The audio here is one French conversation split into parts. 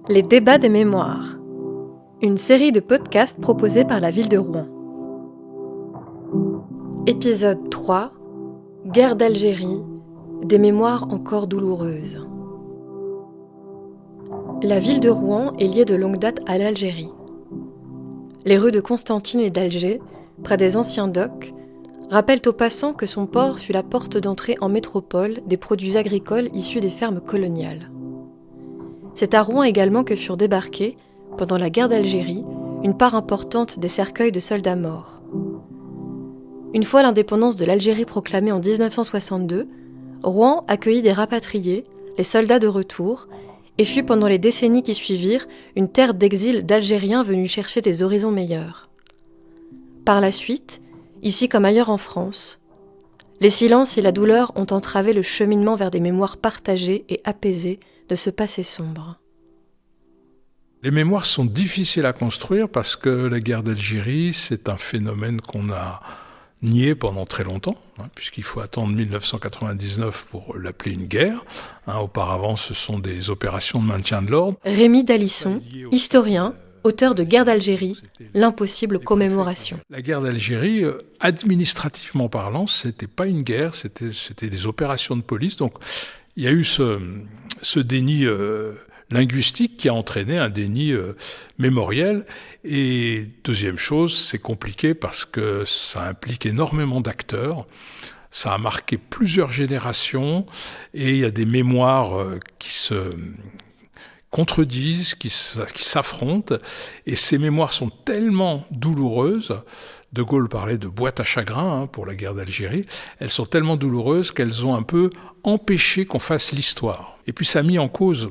Les débats des mémoires. Une série de podcasts proposés par la ville de Rouen. Épisode 3. Guerre d'Algérie. Des mémoires encore douloureuses. La ville de Rouen est liée de longue date à l'Algérie. Les rues de Constantine et d'Alger, près des anciens docks, rappellent aux passants que son port fut la porte d'entrée en métropole des produits agricoles issus des fermes coloniales. C'est à Rouen également que furent débarqués, pendant la guerre d'Algérie, une part importante des cercueils de soldats morts. Une fois l'indépendance de l'Algérie proclamée en 1962, Rouen accueillit des rapatriés, les soldats de retour, et fut pendant les décennies qui suivirent une terre d'exil d'Algériens venus chercher des horizons meilleurs. Par la suite, ici comme ailleurs en France, les silences et la douleur ont entravé le cheminement vers des mémoires partagées et apaisées de ce passé sombre. Les mémoires sont difficiles à construire parce que la guerre d'Algérie, c'est un phénomène qu'on a nié pendant très longtemps, puisqu'il faut attendre 1999 pour l'appeler une guerre. Auparavant, ce sont des opérations de maintien de l'ordre. Rémi Dalisson, historien, auteur de Guerre d'Algérie, l'impossible commémoration. La guerre d'Algérie, administrativement parlant, c'était pas une guerre, c'était des opérations de police. Donc, il y a eu ce déni linguistique qui a entraîné un déni mémoriel. Et deuxième chose, c'est compliqué parce que ça implique énormément d'acteurs. Ça a marqué plusieurs générations et il y a des mémoires qui se contredisent, qui s'affrontent. Et ces mémoires sont tellement douloureuses. De Gaulle parlait de boîte à chagrin pour la guerre d'Algérie. Elles sont tellement douloureuses qu'elles ont un peu empêché qu'on fasse l'histoire. Et puis ça a mis en cause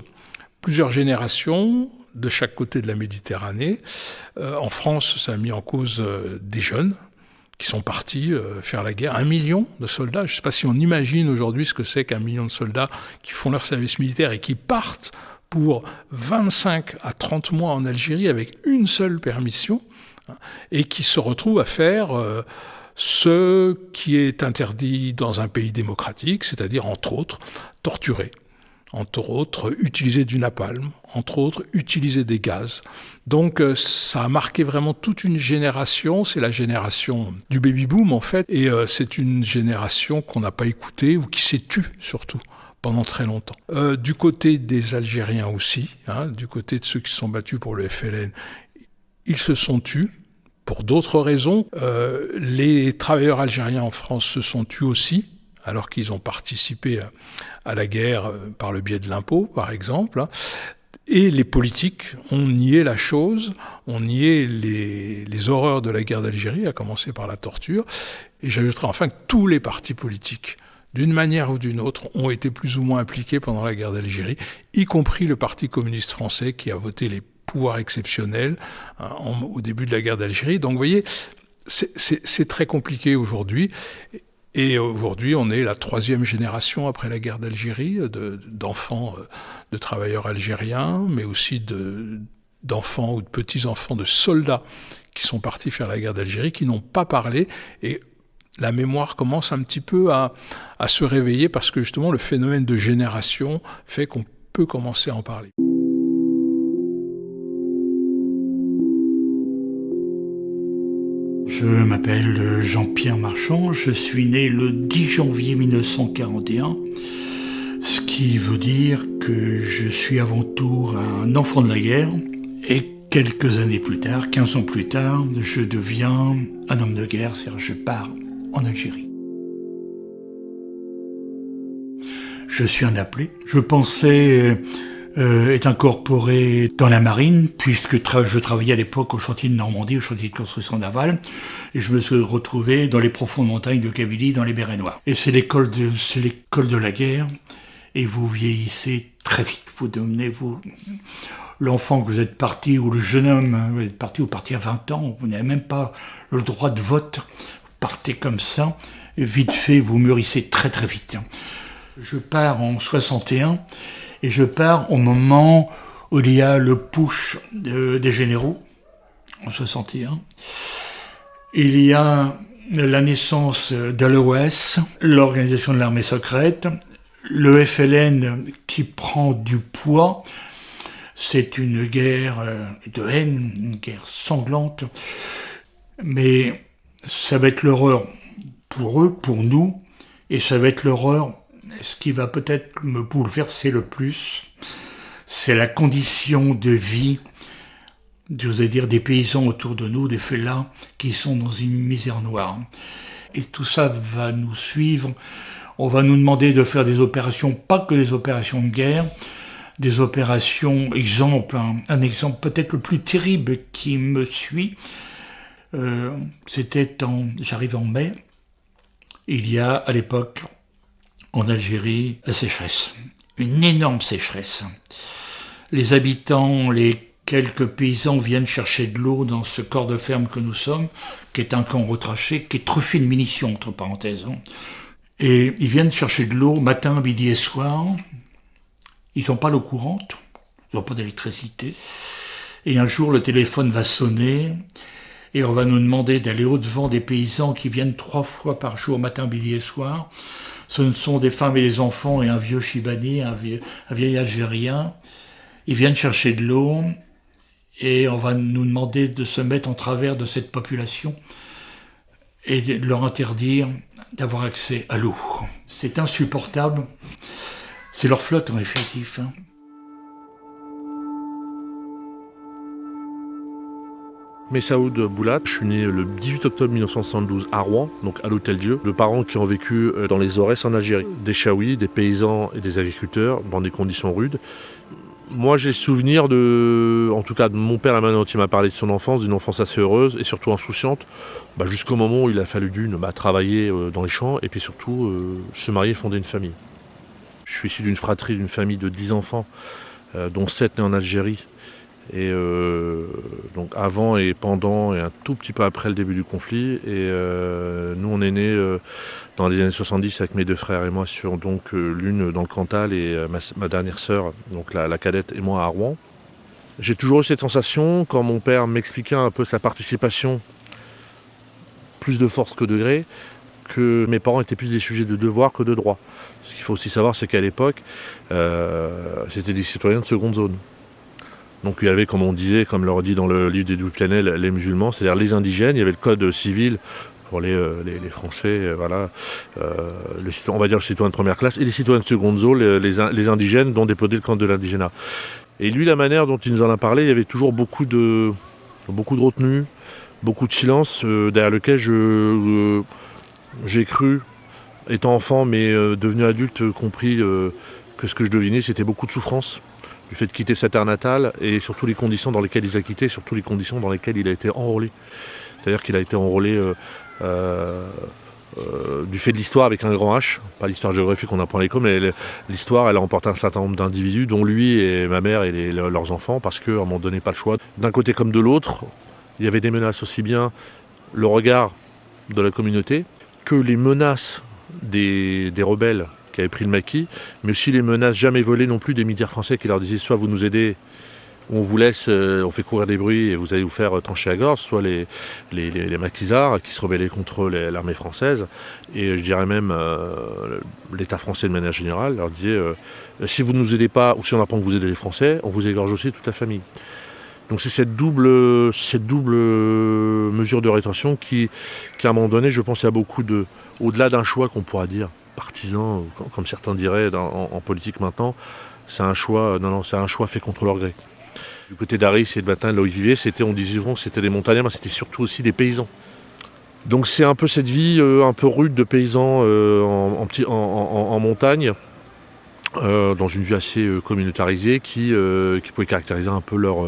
plusieurs générations de chaque côté de la Méditerranée. En France, ça a mis en cause des jeunes qui sont partis faire la guerre. 1 million de soldats. Je ne sais pas si on imagine aujourd'hui ce que c'est qu'1 million de soldats qui font leur service militaire et qui partent pour 25 à 30 mois en Algérie avec une seule permission et qui se retrouvent à faire ce qui est interdit dans un pays démocratique, c'est-à-dire, entre autres, torturer. Entre autres, utiliser du napalm, entre autres, utiliser des gaz. Donc ça a marqué vraiment toute une génération, c'est la génération du baby-boom en fait, et c'est une génération qu'on n'a pas écoutée ou qui s'est tue surtout pendant très longtemps. Du côté des Algériens aussi, du côté de ceux qui se sont battus pour le FLN, ils se sont tus. Pour d'autres raisons, les travailleurs algériens en France se sont tus aussi, alors qu'ils ont participé à la guerre par le biais de l'impôt, par exemple. Et les politiques ont nié la chose, ont nié les horreurs de la guerre d'Algérie, à commencer par la torture. Et j'ajouterai enfin que tous les partis politiques, d'une manière ou d'une autre, ont été plus ou moins impliqués pendant la guerre d'Algérie, y compris le Parti communiste français qui a voté les pouvoirs exceptionnels au début de la guerre d'Algérie. Donc vous voyez, c'est très compliqué aujourd'hui. Et aujourd'hui, on est la 3e génération après la guerre d'Algérie d'enfants, de travailleurs algériens, mais aussi d'enfants ou de petits-enfants de soldats qui sont partis faire la guerre d'Algérie, qui n'ont pas parlé. Et la mémoire commence un petit peu à se réveiller parce que justement, le phénomène de génération fait qu'on peut commencer à en parler. Je m'appelle Jean-Pierre Marchand, je suis né le 10 janvier 1941, ce qui veut dire que je suis avant tout un enfant de la guerre, et quelques années plus tard, 15 ans plus tard, je deviens un homme de guerre, c'est-à-dire je pars en Algérie. Je suis un appelé, je pensais être incorporé dans la marine, puisque je travaillais à l'époque au chantier de Normandie, au chantier de construction navale, et je me suis retrouvé dans les profondes montagnes de Kabylie, dans les Bérets Noirs. Et c'est l'école de la guerre, et vous vieillissez très vite. Vous devenez, l'enfant que vous êtes parti, ou le jeune homme, vous êtes parti, vous partiez à 20 ans, vous n'avez même pas le droit de vote, vous partez comme ça, et vite fait, vous mûrissez très très vite. Je pars en 61, et je pars au moment où il y a le putsch des généraux, en 61. Il y a la naissance de l'OS, l'organisation de l'armée secrète, le FLN qui prend du poids, C'est une guerre de haine, une guerre sanglante, mais ça va être l'horreur pour eux, pour nous, et ça va être l'horreur, ce qui va peut-être me bouleverser le plus, c'est la condition de vie, je veux dire, des paysans autour de nous, des fellahs, qui sont dans une misère noire. Et tout ça va nous suivre. On va nous demander de faire des opérations, pas que des opérations de guerre, des opérations, exemple, un exemple peut-être le plus terrible qui me suit, j'arrive en mai, il y a à l'époque en Algérie la sécheresse, une énorme sécheresse. Les habitants, les quelques paysans viennent chercher de l'eau dans ce corps de ferme que nous sommes, qui est un camp retraché, qui est truffé de munitions, entre parenthèses. Et ils viennent chercher de l'eau matin, midi et soir. Ils n'ont pas l'eau courante, ils n'ont pas d'électricité. Et un jour, le téléphone va sonner et on va nous demander d'aller au-devant des paysans qui viennent 3 fois par jour, matin, midi et soir. Ce ne sont des femmes et des enfants et un vieux Chibani, un vieil Algérien. Ils viennent chercher de l'eau et on va nous demander de se mettre en travers de cette population et de leur interdire d'avoir accès à l'eau. C'est insupportable. C'est leur flotte en effectif. Messaoud Boulat, je suis né le 18 octobre 1972 à Rouen, donc à l'Hôtel Dieu, de parents qui ont vécu dans les Aurès en Algérie. Des Chaouis, des paysans et des agriculteurs dans des conditions rudes. Moi j'ai souvenir en tout cas de mon père, la manière dont il m'a parlé de son enfance, d'une enfance assez heureuse et surtout insouciante, jusqu'au moment où il a fallu travailler dans les champs et puis surtout se marier et fonder une famille. Je suis issu d'une fratrie, d'une famille de 10 enfants, dont 7 nés en Algérie. Et donc avant et pendant et un tout petit peu après le début du conflit. Et nous on est nés dans les années 70 avec mes 2 frères et moi, sur donc l'une dans le Cantal et ma dernière sœur, donc la cadette, et moi à Rouen. J'ai toujours eu cette sensation, quand mon père m'expliquait un peu sa participation, plus de force que de gré, que mes parents étaient plus des sujets de devoir que de droit. Ce qu'il faut aussi savoir, c'est qu'à l'époque, c'était des citoyens de seconde zone. Donc il y avait, comme on disait, comme le redit dans le livre d'Edouard Planel, les musulmans, c'est-à-dire les indigènes. Il y avait le code civil pour les Français, on va dire les citoyens de première classe, et les citoyens de seconde zone, les indigènes, dont dépendait le camp de l'indigénat. Et lui, la manière dont il nous en a parlé, il y avait toujours beaucoup de retenue, beaucoup de silence, derrière lequel j'ai cru, étant enfant, mais devenu adulte, compris que ce que je devinais, c'était beaucoup de souffrance. Du fait de quitter sa terre natale et surtout les conditions dans lesquelles il a quitté, surtout les conditions dans lesquelles il a été enrôlé. C'est-à-dire qu'il a été enrôlé du fait de l'histoire avec un grand H, pas l'histoire géographique qu'on apprend à l'école, mais l'histoire, elle a emporté un certain nombre d'individus, dont lui et ma mère et leurs enfants, parce qu'à un moment donné, pas le choix. D'un côté comme de l'autre, il y avait des menaces, aussi bien le regard de la communauté que les menaces des rebelles qui avaient pris le maquis, mais aussi les menaces jamais volées non plus des militaires français qui leur disaient soit vous nous aidez, ou on vous laisse, on fait courir des bruits et vous allez vous faire trancher la gorge, soit les maquisards qui se rebellaient contre l'armée française, et je dirais même l'État français de manière générale leur disait si vous ne nous aidez pas, ou si on apprend que vous aidez les Français, on vous égorge aussi toute la famille. Donc c'est cette double mesure de rétention qui à un moment donné, je pense, il y a beaucoup au-delà d'un choix qu'on pourra dire partisan, comme certains diraient en politique maintenant, c'est un choix, c'est un choix fait contre leur gré. Du côté d'Aris et de Batin, là où ils vivaient, on disait souvent que c'était des montagnards, mais c'était surtout aussi des paysans. Donc c'est un peu cette vie un peu rude de paysans en montagne, dans une vie assez communautarisée qui pouvait caractériser un peu leur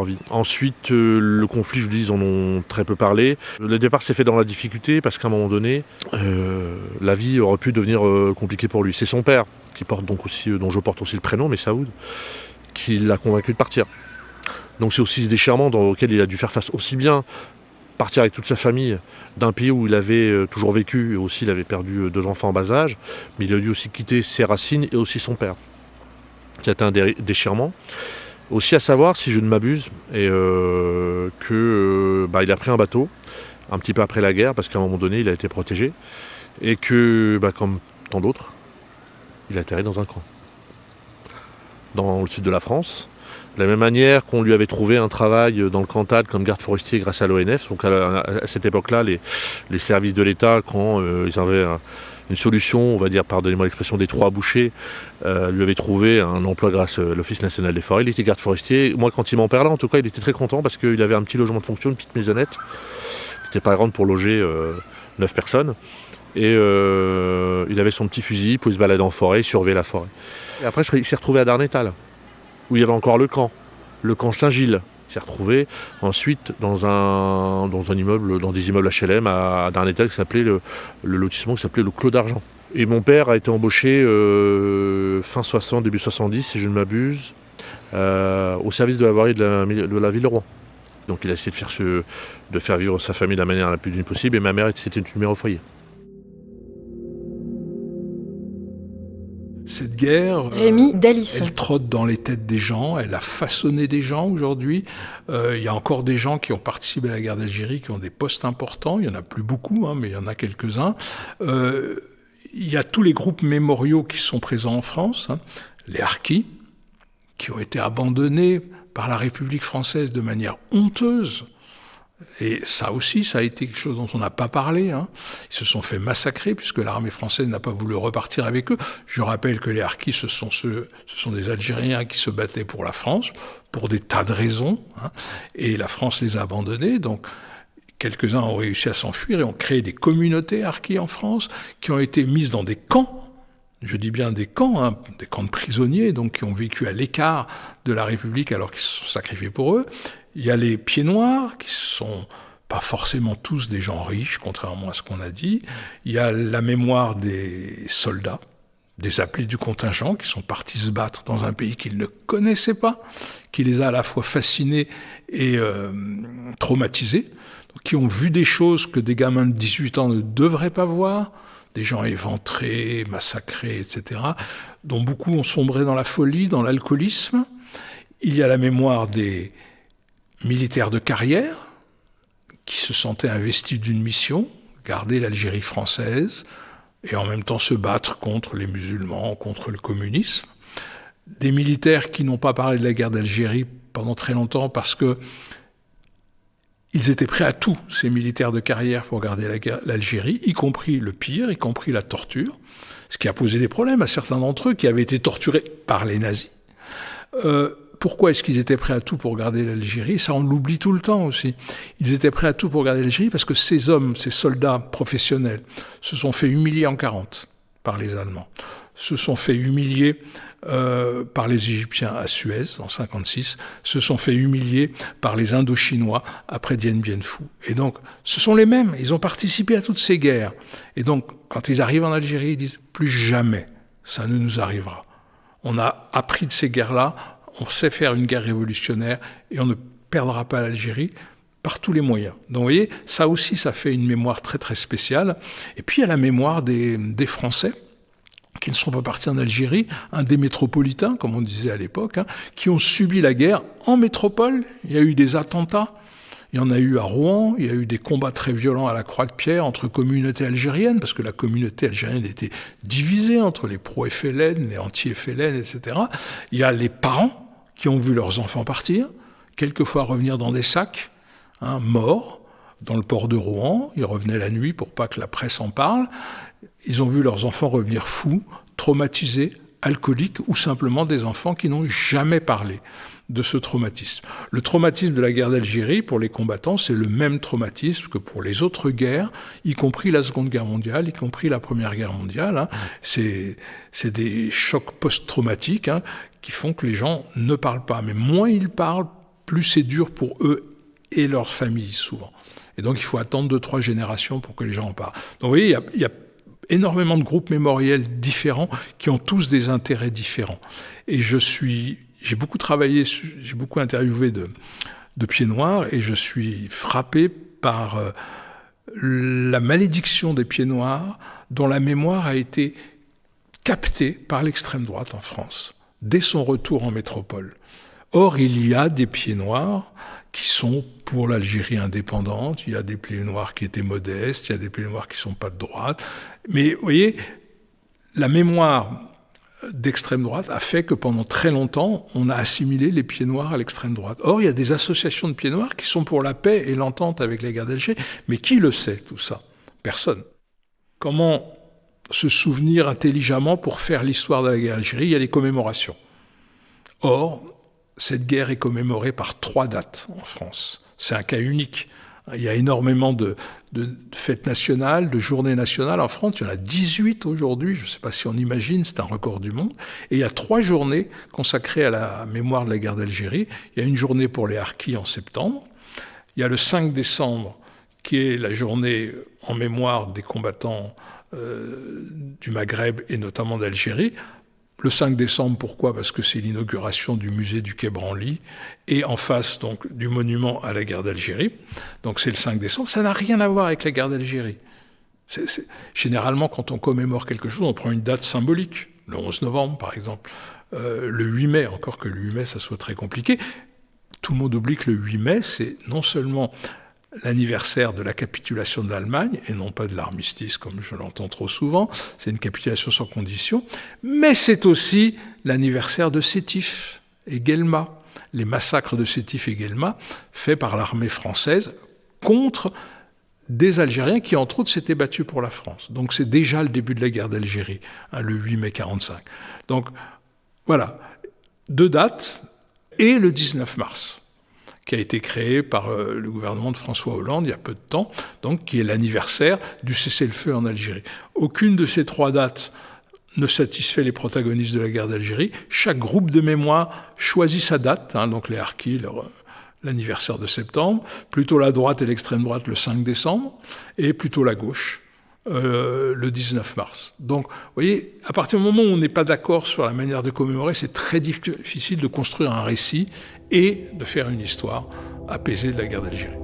vie. Ensuite, le conflit, je vous dis, ils en ont très peu parlé. Le départ s'est fait dans la difficulté parce qu'à un moment donné, la vie aurait pu devenir compliquée pour lui. C'est son père, qui porte donc aussi, dont je porte aussi le prénom, Messaoud, qui l'a convaincu de partir. Donc c'est aussi ce déchirement auquel il a dû faire face, aussi bien partir avec toute sa famille d'un pays où il avait toujours vécu, et aussi il avait perdu 2 enfants en bas âge, mais il a dû aussi quitter ses racines et aussi son père. C'était un déchirement. Aussi à savoir, si je ne m'abuse, il a pris un bateau un petit peu après la guerre, parce qu'à un moment donné il a été protégé, et que, comme tant d'autres, il a atterri dans un camp. dans le sud de la France. De la même manière qu'on lui avait trouvé un travail dans le Cantal comme garde forestier grâce à l'ONF. Donc à cette époque-là, les services de l'État, quand ils avaient une solution, on va dire, pardonnez-moi l'expression, des trous à boucher, lui avait trouvé un emploi grâce à l'Office national des forêts. Il était garde forestier. Moi, quand il m'en parlait, en tout cas, il était très content parce qu'il avait un petit logement de fonction, une petite maisonnette, qui n'était pas grande pour loger 9 personnes. Et il avait son petit fusil, il pouvait se balader en forêt, il surveillait la forêt. Et après, il s'est retrouvé à Darnétal, où il y avait encore le camp Saint-Gilles. Il s'est retrouvé ensuite dans un immeuble, dans des immeubles HLM à Darnétal, qui s'appelait le lotissement qui s'appelait le Clos d'Argent. Et mon père a été embauché fin 60, début 70, si je ne m'abuse, au service de la voirie de la ville de Rouen. Donc il a essayé de faire vivre sa famille de la manière la plus digne possible, et ma mère, c'était une mère au foyer. Cette guerre, Rémi Dalisson. elle trotte dans les têtes des gens, elle a façonné des gens aujourd'hui. Il y a encore des gens qui ont participé à la guerre d'Algérie, qui ont des postes importants. Il n'y en a plus beaucoup, mais il y en a quelques-uns. Il y a tous les groupes mémoriaux qui sont présents en France. Les harkis, qui ont été abandonnés par la République française de manière honteuse. Et ça aussi, ça a été quelque chose dont on n'a pas parlé. Ils se sont fait massacrer puisque l'armée française n'a pas voulu repartir avec eux. Je rappelle que les harkis, ce sont des Algériens qui se battaient pour la France, pour des tas de raisons. Et la France les a abandonnés. Donc, quelques-uns ont réussi à s'enfuir et ont créé des communautés harkis en France qui ont été mises dans des camps. Je dis bien des camps de prisonniers, donc qui ont vécu à l'écart de la République alors qu'ils se sont sacrifiés pour eux. Il y a les pieds noirs, qui sont pas forcément tous des gens riches, contrairement à ce qu'on a dit. Il y a la mémoire des soldats, des appelés du contingent, qui sont partis se battre dans un pays qu'ils ne connaissaient pas, qui les a à la fois fascinés et traumatisés, qui ont vu des choses que des gamins de 18 ans ne devraient pas voir, des gens éventrés, massacrés, etc., dont beaucoup ont sombré dans la folie, dans l'alcoolisme. Il y a la mémoire des militaires de carrière qui se sentaient investis d'une mission, garder l'Algérie française et en même temps se battre contre les musulmans, contre le communisme. Des militaires qui n'ont pas parlé de la guerre d'Algérie pendant très longtemps parce que ils étaient prêts à tout, ces militaires de carrière, pour garder l'Algérie, y compris le pire, y compris la torture, ce qui a posé des problèmes à certains d'entre eux qui avaient été torturés par les nazis. Pourquoi est-ce qu'ils étaient prêts à tout pour garder l'Algérie ? Ça, on l'oublie tout le temps aussi. Ils étaient prêts à tout pour garder l'Algérie parce que ces hommes, ces soldats professionnels, se sont fait humilier en 40 par les Allemands, se sont fait humilier par les Égyptiens à Suez en 56, se sont fait humilier par les Indochinois après Dien Bien Phu. Et donc, ce sont les mêmes. Ils ont participé à toutes ces guerres. Et donc, quand ils arrivent en Algérie, ils disent « plus jamais ça ne nous arrivera ». On a appris de ces guerres-là, on sait faire une guerre révolutionnaire et on ne perdra pas l'Algérie par tous les moyens. Donc vous voyez, ça aussi, ça fait une mémoire très très spéciale. Et puis il y a la mémoire des Français qui ne sont pas partis en Algérie, des métropolitains, comme on disait à l'époque, qui ont subi la guerre en métropole. Il y a eu des attentats, il y en a eu à Rouen, il y a eu des combats très violents à la Croix-de-Pierre entre communautés algériennes, parce que la communauté algérienne était divisée entre les pro-FLN, les anti-FLN, etc. Il y a les parents qui ont vu leurs enfants partir, quelquefois revenir dans des sacs, morts, dans le port de Rouen. Ils revenaient la nuit pour pas que la presse en parle. Ils ont vu leurs enfants revenir fous, traumatisés, alcooliques, ou simplement des enfants qui n'ont jamais parlé de ce traumatisme. Le traumatisme de la guerre d'Algérie, pour les combattants, c'est le même traumatisme que pour les autres guerres, y compris la Seconde Guerre mondiale, y compris la Première Guerre mondiale. C'est des chocs post-traumatiques qui font que les gens ne parlent pas. Mais moins ils parlent, plus c'est dur pour eux et leurs familles, souvent. Et donc, il faut attendre 2-3 générations pour que les gens en parlent. Donc, vous voyez, il y a énormément de groupes mémoriels différents qui ont tous des intérêts différents. Et j'ai beaucoup travaillé, j'ai beaucoup interviewé de Pieds Noirs et je suis frappé par la malédiction des Pieds Noirs dont la mémoire a été captée par l'extrême droite en France dès son retour en métropole. Or, il y a des Pieds Noirs qui sont pour l'Algérie indépendante, il y a des Pieds Noirs qui étaient modestes, il y a des Pieds Noirs qui ne sont pas de droite. Mais vous voyez, la mémoire d'extrême droite a fait que pendant très longtemps, on a assimilé les pieds noirs à l'extrême droite. Or, il y a des associations de pieds noirs qui sont pour la paix et l'entente avec la guerre d'Alger, mais qui le sait, tout ça? Personne. Comment se souvenir intelligemment pour faire l'histoire de la guerre d'Algérie? Il y a les commémorations. Or, cette guerre est commémorée par 3 dates en France. C'est un cas unique. Il y a énormément de fêtes nationales, de journées nationales en France. Il y en a 18 aujourd'hui, je ne sais pas si on imagine, c'est un record du monde. Et il y a 3 journées consacrées à la mémoire de la guerre d'Algérie. Il y a une journée pour les harkis en septembre. Il y a le 5 décembre, qui est la journée en mémoire des combattants du Maghreb et notamment d'Algérie. Le 5 décembre, pourquoi? Parce que c'est l'inauguration du musée du Quai Branly et en face donc du monument à la guerre d'Algérie. Donc c'est le 5 décembre. Ça n'a rien à voir avec la guerre d'Algérie. Généralement, quand on commémore quelque chose, on prend une date symbolique. Le 11 novembre, par exemple. Le 8 mai, encore que le 8 mai, ça soit très compliqué. Tout le monde oublie que le 8 mai, c'est non seulement l'anniversaire de la capitulation de l'Allemagne, et non pas de l'armistice, comme je l'entends trop souvent, c'est une capitulation sans condition, mais c'est aussi l'anniversaire de Sétif et Guelma, les massacres de Sétif et Guelma, faits par l'armée française contre des Algériens qui, entre autres, s'étaient battus pour la France. Donc c'est déjà le début de la guerre d'Algérie, le 8 mai 1945. Donc voilà, 2 dates, et le 19 mars. Qui a été créé par le gouvernement de François Hollande il y a peu de temps, donc qui est l'anniversaire du cessez-le-feu en Algérie. Aucune de ces 3 dates ne satisfait les protagonistes de la guerre d'Algérie. Chaque groupe de mémoire choisit sa date, donc les harkis, l'anniversaire de septembre, plutôt la droite et l'extrême droite le 5 décembre, et plutôt la gauche le 19 mars. Donc, vous voyez, à partir du moment où on n'est pas d'accord sur la manière de commémorer, c'est très difficile de construire un récit et de faire une histoire apaisée de la guerre d'Algérie.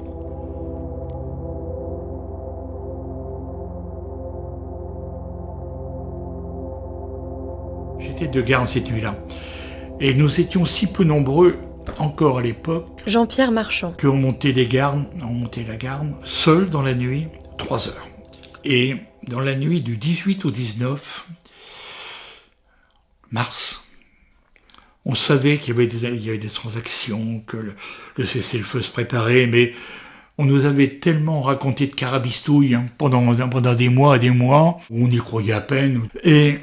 J'étais de garde cette nuit-là. Et nous étions si peu nombreux, encore à l'époque, Jean-Pierre Marchand. qu'on montait la garde, seul dans la nuit, 3 heures. Et dans la nuit du 18 au 19 mars, on savait qu'il y avait des transactions, que le cessez-le-feu se préparait, mais on nous avait tellement raconté de carabistouilles pendant des mois et des mois, où on y croyait à peine. Et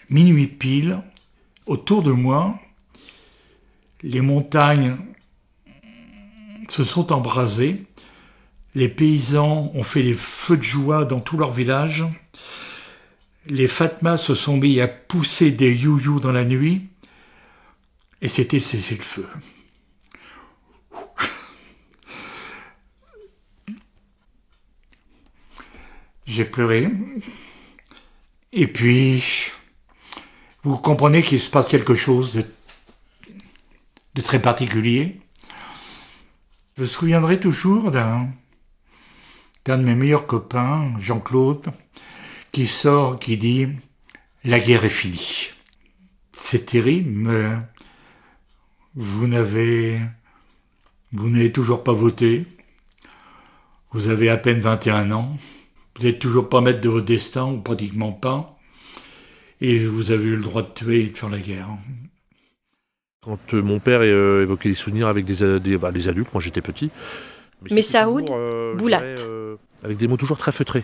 minuit pile, autour de moi, les montagnes se sont embrasées. Les paysans ont fait des feux de joie dans tout leur village. Les Fatmas se sont mis à pousser des you-you dans la nuit. Et c'était cessez-le-feu. J'ai pleuré. Et puis, vous comprenez qu'il se passe quelque chose de très particulier. Je me souviendrai toujours d'un de mes meilleurs copains, Jean-Claude, qui sort, qui dit « La guerre est finie ». C'est terrible, mais vous n'avez toujours pas voté, vous avez à peine 21 ans, vous n'êtes toujours pas maître de votre destin, ou pratiquement pas, et vous avez eu le droit de tuer et de faire la guerre. Quand mon père évoquait les souvenirs avec des adultes, moi j'étais petit. Mais Saoud, Boulat. Avec des mots toujours très feutrés.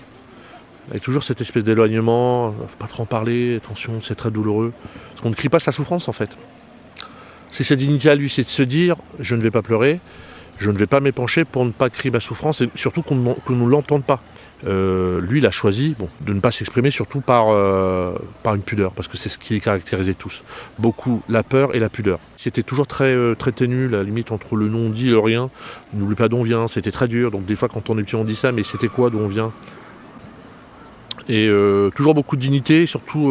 Avec toujours cette espèce d'éloignement, faut pas trop en parler, attention, c'est très douloureux. Parce qu'on ne crie pas sa souffrance en fait. C'est sa dignité à lui, c'est de se dire, je ne vais pas pleurer, je ne vais pas m'épancher pour ne pas crier ma souffrance, et surtout qu'on ne l'entende pas. Lui, il a choisi de ne pas s'exprimer, surtout par une pudeur, parce que c'est ce qui les caractérisait tous. Beaucoup la peur et la pudeur. C'était toujours très ténu, la limite entre le non-dit et le rien. N'oublie pas d'où on vient, c'était très dur. Donc des fois, quand on est petit, on dit ça, mais c'était quoi, d'où on vient? Et toujours beaucoup de dignité, surtout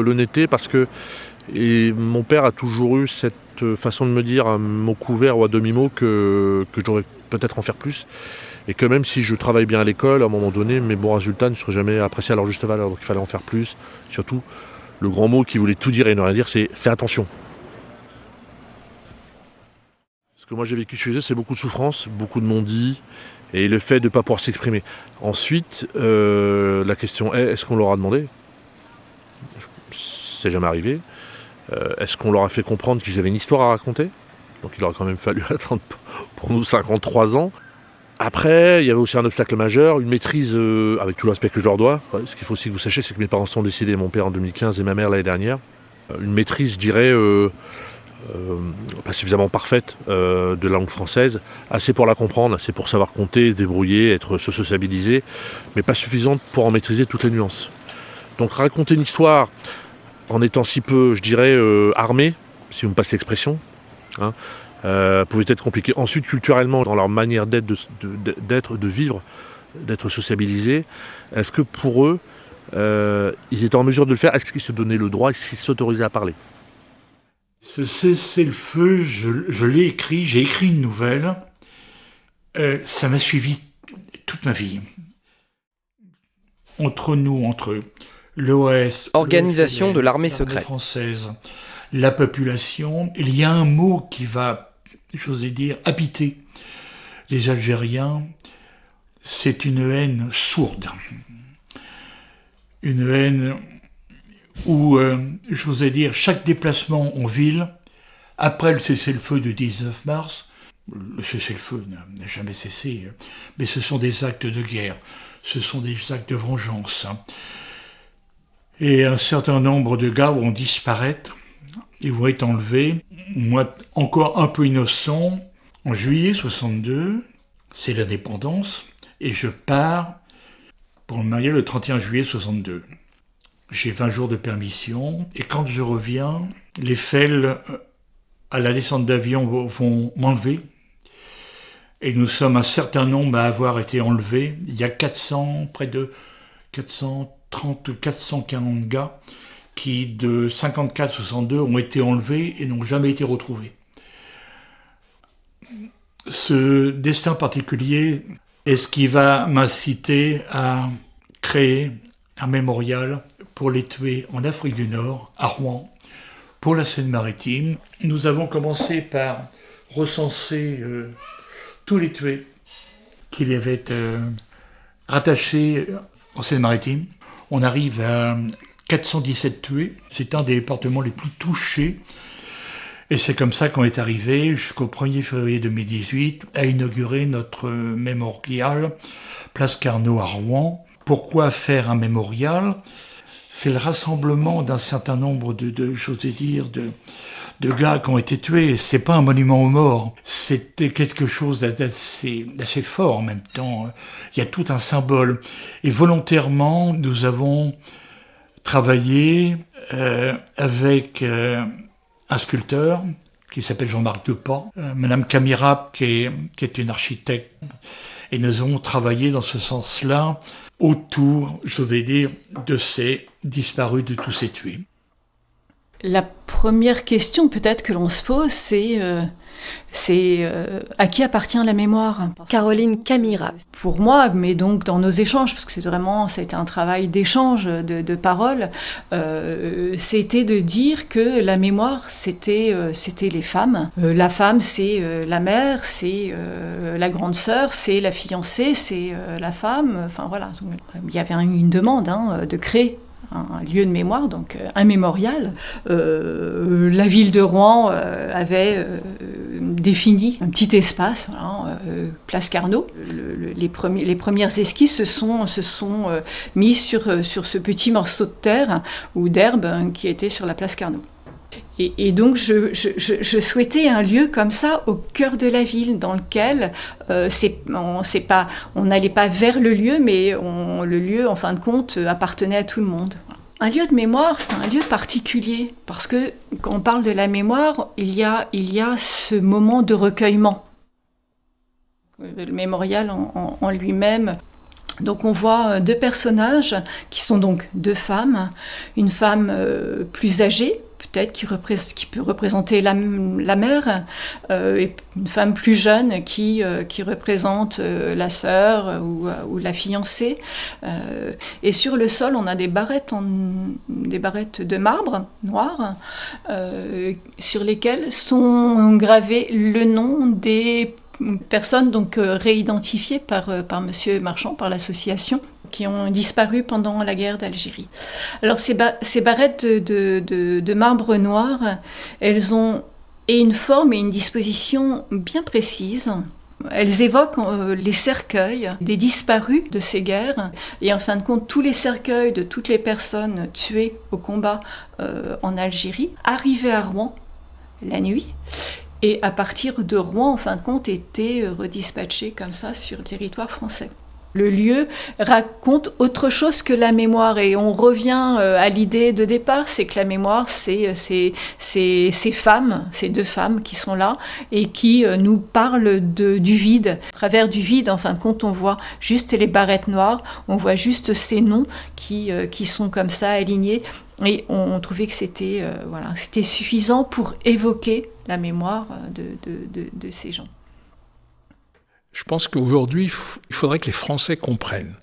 l'honnêteté, parce que mon père a toujours eu cette façon de me dire à mot couvert ou à demi-mot que j'aurais peut-être en faire plus. Et que même si je travaille bien à l'école, à un moment donné, mes bons résultats ne seraient jamais appréciés à leur juste valeur. Donc il fallait en faire plus. Surtout, le grand mot qui voulait tout dire et ne rien dire, c'est « fais attention ». Ce que moi j'ai vécu chez eux, c'est beaucoup de souffrance, beaucoup de non-dits, et le fait de ne pas pouvoir s'exprimer. Ensuite, la question est, est-ce qu'on leur a demandé ? c'est jamais arrivé. Est-ce qu'on leur a fait comprendre qu'ils avaient une histoire à raconter ? Donc il aurait quand même fallu attendre pour nous 53 ans. Après, il y avait aussi un obstacle majeur, une maîtrise avec tout l'aspect que je leur dois. Ce qu'il faut aussi que vous sachiez, c'est que mes parents sont décédés, mon père en 2015 et ma mère l'année dernière. Une maîtrise, je dirais, pas suffisamment parfaite de la langue française, assez pour la comprendre, assez pour savoir compter, se débrouiller, se sociabiliser, mais pas suffisante pour en maîtriser toutes les nuances. Donc raconter une histoire en étant si peu, je dirais, armé, si vous me passez l'expression, pouvait être compliqué. Ensuite, culturellement, dans leur manière d'être, de vivre, d'être sociabilisés, est-ce que pour eux, ils étaient en mesure de le faire ? Est-ce qu'ils se donnaient le droit ? Est-ce qu'ils s'autorisaient à parler ? Ce cessez-le-feu, je l'ai écrit, j'ai écrit une nouvelle. Ça m'a suivi toute ma vie. Entre l'OS, Organisation de l'armée secrète française, la population, il y a un mot qui va, j'osais dire, habiter les Algériens. C'est une haine sourde. Une haine où, j'osais dire, chaque déplacement en ville, après le cessez-le-feu du 19 mars, le cessez-le-feu n'a jamais cessé, mais ce sont des actes de guerre, ce sont des actes de vengeance. Et un certain nombre de gars vont disparaître, ils vont être enlevés. Moi, encore un peu innocent, en juillet 62, c'est l'indépendance, et je pars pour me marier le 31 juillet 62. J'ai 20 jours de permission, et quand je reviens, les FEL à la descente d'avion vont m'enlever, et nous sommes un certain nombre à avoir été enlevés. Il y a près de 430 ou 440 gars qui, de 54-62, ont été enlevés et n'ont jamais été retrouvés. Ce destin particulier est ce qui va m'inciter à créer un mémorial pour les tués en Afrique du Nord, à Rouen, pour la Seine-Maritime. Nous avons commencé par recenser tous les tués qu'il y avait rattachés en Seine-Maritime. On arrive à 417 tués. C'est un des départements les plus touchés. Et c'est comme ça qu'on est arrivé jusqu'au 1er février 2018 à inaugurer notre mémorial Place Carnot à Rouen. Pourquoi faire un mémorial ? C'est le rassemblement d'un certain nombre de gars qui ont été tués. C'est pas un monument aux morts. C'était quelque chose d'assez fort en même temps. Il y a tout un symbole. Et volontairement, nous avons travaillé avec un sculpteur qui s'appelle Jean-Marc Depas, Madame Camira qui est une architecte. Et nous avons travaillé dans ce sens-là autour, je vais dire, de ces disparus, de tous ces tués. La première question peut-être que l'on se pose, c'est à qui appartient la mémoire ? Caroline Camira. Pour moi, mais donc dans nos échanges, parce que ça a été un travail d'échange, de paroles, c'était de dire que la mémoire, c'était les femmes. La femme, c'est la mère, c'est la grande sœur, c'est la fiancée, c'est la femme. Enfin voilà, il y avait une demande de créer un lieu de mémoire, donc un mémorial. La ville de Rouen avait défini un petit espace, place Carnot. Les premières esquisses se sont mises sur ce petit morceau de terre ou d'herbe qui était sur la place Carnot. Et donc je souhaitais un lieu comme ça au cœur de la ville, dans lequel on n'allait pas vers le lieu, mais le lieu en fin de compte appartenait à tout le monde. Un lieu de mémoire, c'est un lieu particulier, parce que quand on parle de la mémoire, il y a ce moment de recueillement. Le mémorial en lui-même. Donc on voit deux personnages qui sont donc deux femmes, une femme plus âgée, peut-être qui peut représenter la mère, et une femme plus jeune qui représente la sœur ou la fiancée. Et sur le sol, on a des barrettes de marbre noir sur lesquelles sont gravés le nom des personnes donc réidentifiées par Monsieur Marchand, par l'association. qui ont disparu pendant la guerre d'Algérie. Alors ces barrettes de marbre noir, elles ont une forme et une disposition bien précises. Elles évoquent les cercueils des disparus de ces guerres, et en fin de compte, tous les cercueils de toutes les personnes tuées au combat en Algérie arrivaient à Rouen la nuit, et à partir de Rouen, en fin de compte, étaient redispatchés comme ça sur le territoire français. Le lieu raconte autre chose que la mémoire, et on revient à l'idée de départ, c'est que la mémoire, c'est ces femmes, ces deux femmes qui sont là et qui nous parlent du vide. À travers du vide, en fin de compte, on voit juste les barrettes noires, on voit juste ces noms qui sont comme ça alignés, et on trouvait que c'était suffisant pour évoquer la mémoire de ces gens. Je pense qu'aujourd'hui, il faudrait que les Français comprennent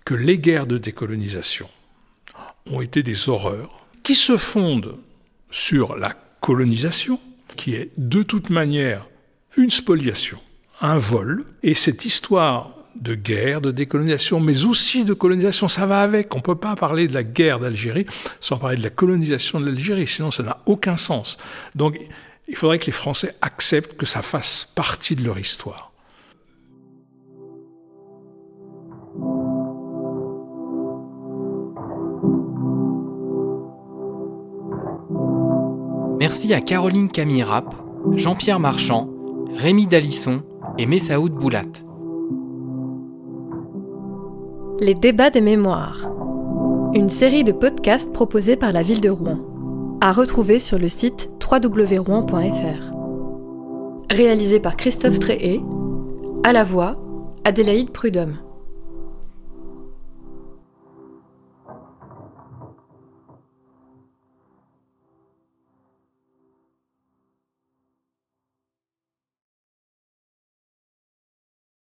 que les guerres de décolonisation ont été des horreurs qui se fondent sur la colonisation, qui est de toute manière une spoliation, un vol. Et cette histoire de guerre, de décolonisation, mais aussi de colonisation, ça va avec. On ne peut pas parler de la guerre d'Algérie sans parler de la colonisation de l'Algérie, sinon ça n'a aucun sens. Donc il faudrait que les Français acceptent que ça fasse partie de leur histoire. Merci à Caroline Camille-Rapp, Jean-Pierre Marchand, Rémi Dalisson et Messaoud Boulat. Les débats des mémoires. Une série de podcasts proposés par la ville de Rouen. À retrouver sur le site www.rouen.fr. Réalisé par Christophe Tréhé. À la voix, Adélaïde Prudhomme.